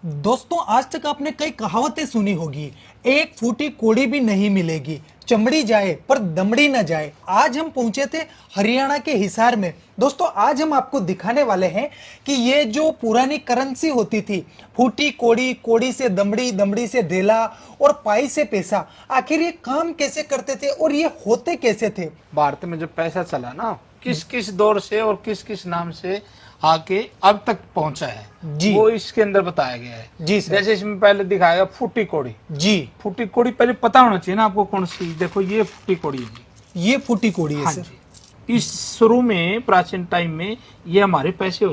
दोस्तों आज तक आपने कई कहावतें सुनी होगी, एक फूटी कोड़ी भी नहीं मिलेगी, चमड़ी जाए पर दमड़ी न जाए। आज हम पहुंचे थे हरियाणा के हिसार में। दोस्तों आज हम आपको दिखाने वाले हैं कि ये जो पुरानी करेंसी होती थी, फूटी कोड़ी, कोड़ी से दमड़ी, दमड़ी से ढेला और पाई से पैसा, आखिर ये काम कैसे करते थे और ये होते कैसे थे। भारत में जब पैसा चला ना, किस किस दौर से और किस किस नाम से आके अब तक पहुंचा है जी, वो इसके अंदर बताया गया है। जी सर। जैसे इसमें पहले दिखाया फूटी कोड़ी। जी, फूटी कोड़ी पहले पता होना चाहिए ना आपको कौन सी। देखो ये फूटी कोड़ी है जी। ये फूटी कोड़ी है हाँ सर। जी। इस शुरू में प्राचीन टाइम में ये हमारे पैसे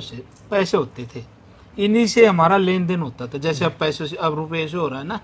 होते थे, इन्हीं से हमारा लेन देन होता था। जैसे अब पैसे से, अब रुपए से हो रहा है ना,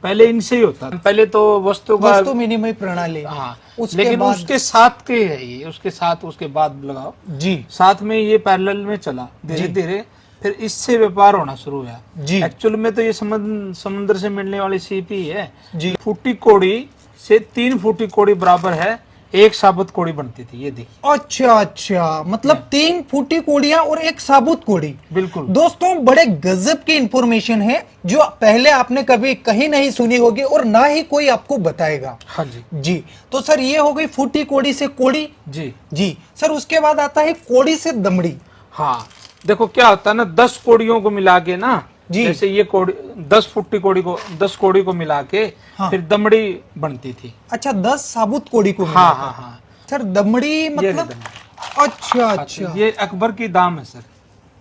पहले इनसे ही होता था। पहले तो वस्तु विनिमय प्रणाली। हाँ, उसके बाद उसके साथ के है ये, उसके साथ उसके बाद लगाओ जी, साथ में ये पैरेलल में चला धीरे धीरे, फिर इससे व्यापार होना शुरू हुआ जी। एक्चुअल में तो ये समुद्र से मिलने वाली सीपी है जी। फूटी कोड़ी से 3 फूटी कोड़ी बराबर है 1 साबुत कोड़ी बनती थी। ये देखिए। अच्छा, मतलब 3 फूटी कोड़ियां और 1 साबुत कोड़ी। बिल्कुल दोस्तों बड़े गजब की इंफॉर्मेशन है जो पहले आपने कभी कहीं नहीं सुनी होगी और ना ही कोई आपको बताएगा। हाँ जी। जी, तो सर ये हो गई फूटी कोड़ी से कोड़ी। जी जी सर, उसके बाद आता है कोड़ी से दमड़ी। हाँ, देखो क्या होता है ना, 10 कोड़ियों को मिला के ना, जी। जैसे ये कोड़ी 10 फुट्टी कोड़ी को 10 कोड़ी को मिला के हाँ। फिर दमड़ी बनती थी। अच्छा, 10 साबुत कोड़ी को मिला हाँ कर। हाँ हाँ। सर दमड़ी मतलब दमड़ी। अच्छा, ये अकबर की दाम है सर।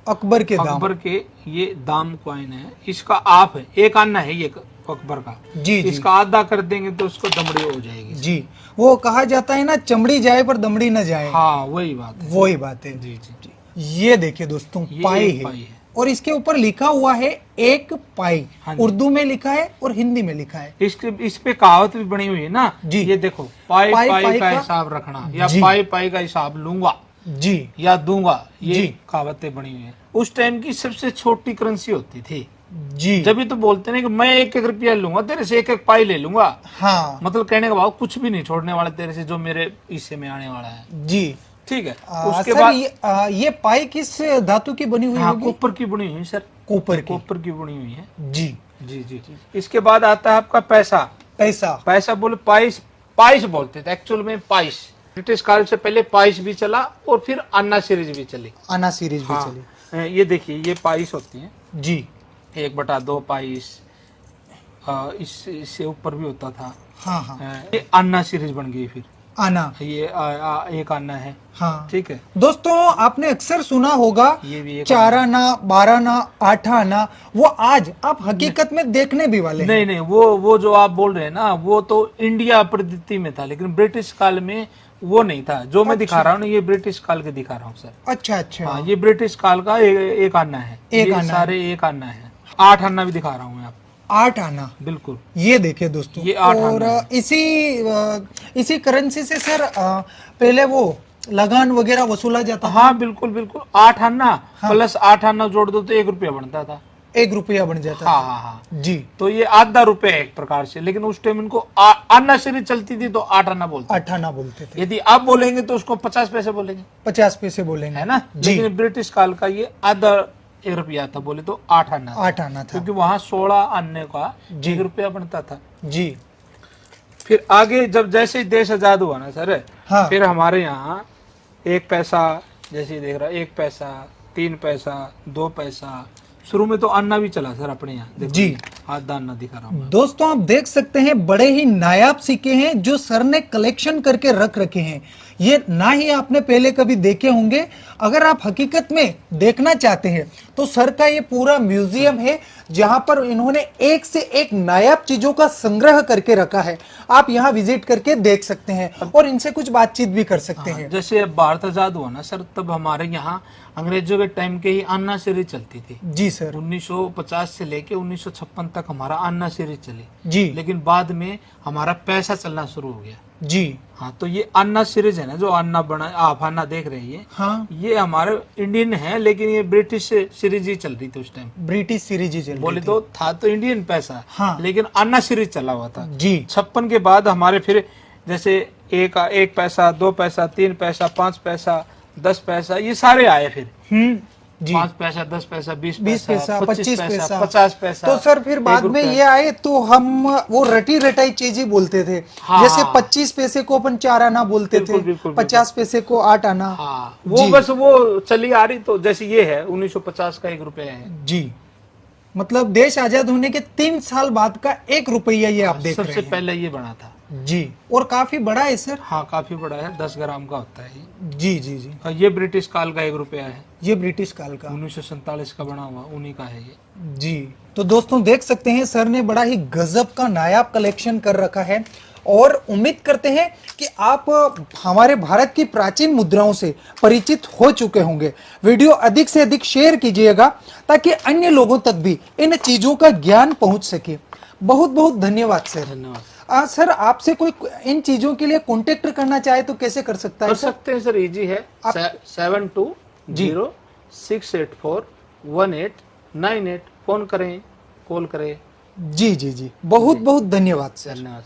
अकबर के दाम। अकबर के ये दाम कॉइन है, इसका आप है 1 आना है ये अकबर का। जी, जी। इसका आधा कर देंगे तो उसको दमड़ी हो जाएगी। जी, वो कहा जाता है ना, चमड़ी जाए पर दमड़ी न जाए। हाँ वही बात है। वही बात है। जी जी जी। ये देखिए दोस्तों, ये पाई एक है। पाई है। और इसके ऊपर लिखा हुआ है 1 पाई। हाँ जी। उर्दू में लिखा है और हिंदी में लिखा है। इस पे कहावत भी बनी हुई है ना जी। ये देखो, पाई पाई पाई का का हिसाब रखना, या जी। पाई पाई का हिसाब लूंगा जी, या दूंगा, ये जी। कहावतें बनी हुई है। उस टाइम की सबसे छोटी करेंसी होती थी। जी। जब भी तो बोलते ना कि मैं 1-1 रुपया लूंगा तेरे से, 1-1 पाई ले लूंगा। हाँ मतलब कहने का भाव कुछ भी नहीं छोड़ने वाला तेरे से जो मेरे हिस्से में आने वाला है। जी। ठीक है। उसके सर बाद ये पाई किस धातु की बनी हुई हाँ, होगी? कॉपर की बनी हुई है सर। कॉपर की। कॉपर की बनी हुई है। जी। जी जी। इसके बाद आता है आपका पैसा। पैसा। पैसा बोले पाइस, पाइस बोलते थे एक्चुअल में, पाइस। ब्रिटिश काल से पहले पाइस भी चला और फिर अन्ना सीरीज भी चली। आना सीरीज भी हाँ, चली। ये देखिए ये पाइस होती है। जी। 1/2 पाइस। इससे ऊपर भी होता था। हाँ हाँ। ये अन्ना सीरीज बन गई फिर। आना। ये 1 आना है। हाँ ठीक है। दोस्तों, आपने अक्सर सुना होगा ये भी 1 4 आना, 12 आना, 8 आना। वो आज आप हकीकत में देखने भी वाले हैं। नहीं नहीं, वो जो आप बोल रहे हैं ना, वो तो इंडिया पद्धति में था, लेकिन ब्रिटिश काल में वो नहीं था। जो मैं दिखा रहा हूँ ना, ये ब्रिटिश काल के दिखा रहा हूँ सर। अच्छा। हाँ, ये ब्रिटिश काल का 1 आना है। एक ये आना सारे 1 आना है। 8 आना भी दिखा रहा हूँ मैं आपको। 8 आना। बिल्कुल। ये देखिए दोस्तों, ये 8 और आना है। इसी करेंसी से सर पहले वो लगान वगैरह वसूला जाता था। हाँ बिल्कुल बिल्कुल। 8 आना हाँ। प्लस 8 आना जोड़ दो तो 1 रुपया बनता था। 1 रुपया बन जाता हाँ था। हाँ हाँ। जी। तो ये आधा रुपया है एक प्रकार से, लेकिन उस टाइम इनको आना सीरीज चलती थी तो 8 आना बोलते। 8 आना बोलते थे। यदि आप बोलेंगे तो उसको 50 पैसे बोलेंगे, 50 पैसे बोलेंगे, है ना। जी। लेकिन ब्रिटिश काल का ये आधा 1 रुपया था, बोले तो 8 आना था। 8 आना था। क्योंकि वहां 16 आने का जी। 1 रुपया बनता था। जी। फिर आगे जब जैसे ही देश आजाद हुआ ना सर, हाँ। फिर हमारे यहाँ 1 पैसा, जैसे देख रहा 1 पैसा, 3 पैसा, 2 पैसा। शुरू में तो अन्ना भी चला सर अपने यहाँ। देखो जी। आधा अन्ना दिखा रहा हूँ। दोस्तों आप देख सकते हैं, बड़े ही नायाब सिक्के हैं जो सर ने कलेक्शन करके रख रखे हैं। ये ना ही आपने पहले कभी देखे होंगे। अगर आप हकीकत में देखना चाहते हैं तो सर का ये पूरा म्यूजियम है जहां पर इन्होंने एक से एक नायाब चीजों का संग्रह करके रखा है। आप यहाँ विजिट करके देख सकते हैं और इनसे कुछ बातचीत भी कर सकते हैं। जैसे अब भारत आजाद हुआ ना सर, तब हमारे यहाँ अंग्रेजों के टाइम के ही अन्ना सीरीज चलती थी। जी सर। 1950 से लेके 1956 तक हमारा अन्ना सीरीज चली। जी। लेकिन बाद में हमारा पैसा चलना शुरू हो गया। जी। हाँ, तो ये अन्ना सीरीज है ना, जो अन्ना बना आप अन्ना देख रहे हैं, हाँ, ये हमारे इंडियन है, लेकिन ये ब्रिटिश सीरीज ही चल रही थी उस टाइम। ब्रिटिश सीरीज ही चल रही बोले थी। तो था तो इंडियन पैसा, हाँ। लेकिन अन्ना सीरीज चला हुआ था। जी। 56 के बाद हमारे फिर जैसे 1 पैसा, 2 पैसा, 3 पैसा, 5 पैसा, 10 पैसा, ये सारे आए फिर। जी। 5 पैसा, 10 पैसा, 20 20 पैसा, 25 पैसा, 50 पैसा। तो सर फिर बाद में ये आए तो हम वो रटी रटाई चीज ही बोलते थे। हाँ, जैसे हाँ। 25 पैसे को अपन 4 आना बोलते बिल्कुल, थे, बिल्कुल, 50 पैसे को 8 आना। हाँ, वो जी। बस वो चली आ रही, तो जैसे ये है 1950 का 1 रुपया है। जी, मतलब देश आजाद होने के 3 साल बाद का 1 रुपया ये आप देख रहे सबसे हैं। पहले ये बना था। जी, और काफी बड़ा है सर। हाँ, काफी बड़ा है, 10 ग्राम का होता है ये। जी जी जी, और ये ब्रिटिश काल का 1 रुपया है, ये ब्रिटिश काल का। 1947 का बना हुआ, उन्हीं का है ये। जी, तो दोस्तों देख सकते हैं सर ने बड़ा ही गजब का नायाब कलेक्शन कर रखा है, और उम्मीद करते हैं कि आप हमारे भारत की प्राचीन मुद्राओं से परिचित हो चुके होंगे। वीडियो अधिक से अधिक शेयर कीजिएगा ताकि अन्य लोगों तक भी इन चीजों का ज्ञान पहुंच सके। बहुत बहुत धन्यवाद सर। धन्यवाद सर, आपसे कोई इन चीजों के लिए कांटेक्ट करना चाहे तो कैसे कर सकता है कर सर? सकते हैं सर, इजी है। 7206841898 फोन करें, कॉल करें। जी जी जी, बहुत बहुत धन्यवाद सर। धन्यवाद।